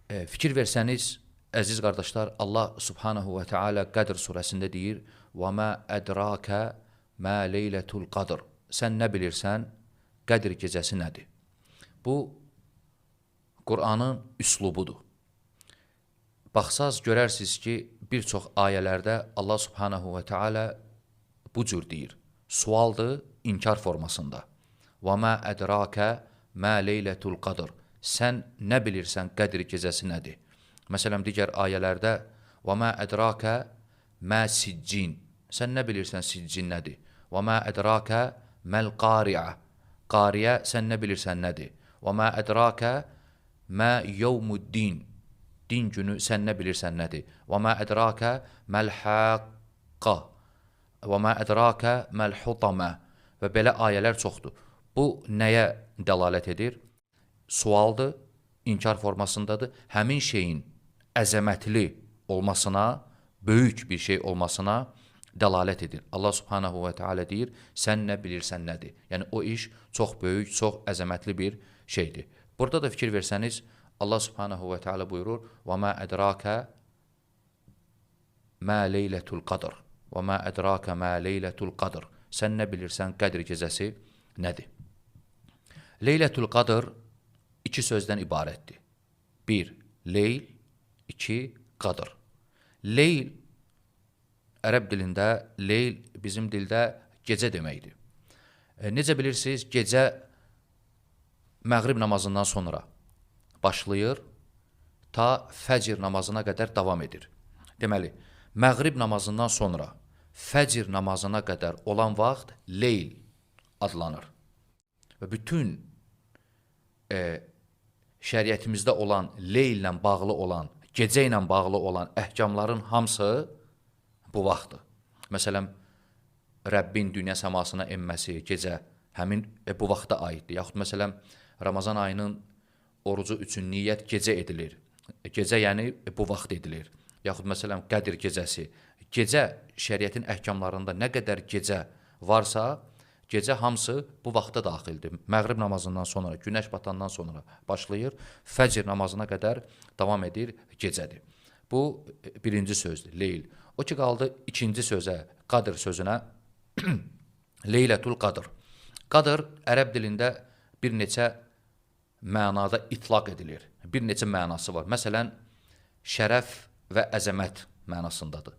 Fikir versəniz, əziz qardaşlar, Allah subhanahu və teala Qədr surəsində deyir: "Və mə ədrakə mə leylətul qadr." Sən nə bilirsən, Qədr gecəsi nədir? Bu, Qur'anın üslubudur. Baxsaz görərsiniz ki, bir çox ayələrdə Allah subhanahu və teala bu cür deyir. Sualdır, inkar formasında. Və mə ədrakə mə leylətul qadr. Sən nə bilirsən, Qədr gecəsi nədir? Məsələn, digər ayələrdə və mə ədrakə mə siccin. Sən nə bilirsən, siccin nədir? Və mə ədrakə məl qariə. Qariə, sən nə bilirsən, nədir? Və mə ədrakə mə yevmuddin. Din günü, sən nə bilirsən, nədir? Və mə ədrakə məl haqqə. Və mə ədrakə məl hutamə. Və belə ayələr çoxdur. Bu, nəyə dəlalət edir? Sualdır, inkar formasındadır. Həmin şeyin əzəmətli olmasına, böyük bir şey olmasına dəlalət edir. Allah subhanahu və teala deyir, sən nə bilirsən nədir? Yəni, o iş çox böyük, çox əzəmətli bir şeydir. Burada da fikir versəniz, Allah subhanahu və teala buyurur, وَمَا أَدْرَاكَ مَا لَيْلَةُ الْقَدْرِ وَمَا أَدْرَاكَ مَا لَيْلَةُ الْقَدْرِ. Sən nə bilirsən, Qədr gecəsi nədir? Leylətul Qadr iki sözdən ibarətdir. Bir, leyl, iki, qadr. Leyl, ərəb dilində, leyl bizim dildə gecə deməkdir. Necə bilirsiniz, gecə məğrib namazından sonra başlayır, ta fəcr namazına qədər davam edir. Deməli, məğrib namazından sonra fəcr namazına qədər olan vaxt leyl adlanır. Və bütün şəriətimizdə olan, leyllə bağlı olan, gecə ilə bağlı olan əhkamların hamısı bu vaxtdır. Məsələn, Rəbbin dünya səmasına enməsi, gecə, həmin bu vaxta aiddir. Yaxud məsələn, Ramazan ayının orucu üçün niyyət gecə edilir. Gecə yəni bu vaxt edilir. Yaxud məsələn, Qədr gecəsi. Gecə şəriətin əhkamlarında nə qədər gecə varsa, gecə hamısı bu vaxta daxildir. Məğrib namazından sonra, günəş batandan sonra başlayır, fəcr namazına qədər davam edir, gecədir. Bu, birinci sözdür, leyl. O ki, qaldı ikinci sözə, qadr sözünə, Leylətul Qadr. Qadr, ərəb dilində bir neçə mənada itlaq edilir. Bir neçə mənası var. Məsələn, şərəf və əzəmət mənasındadır.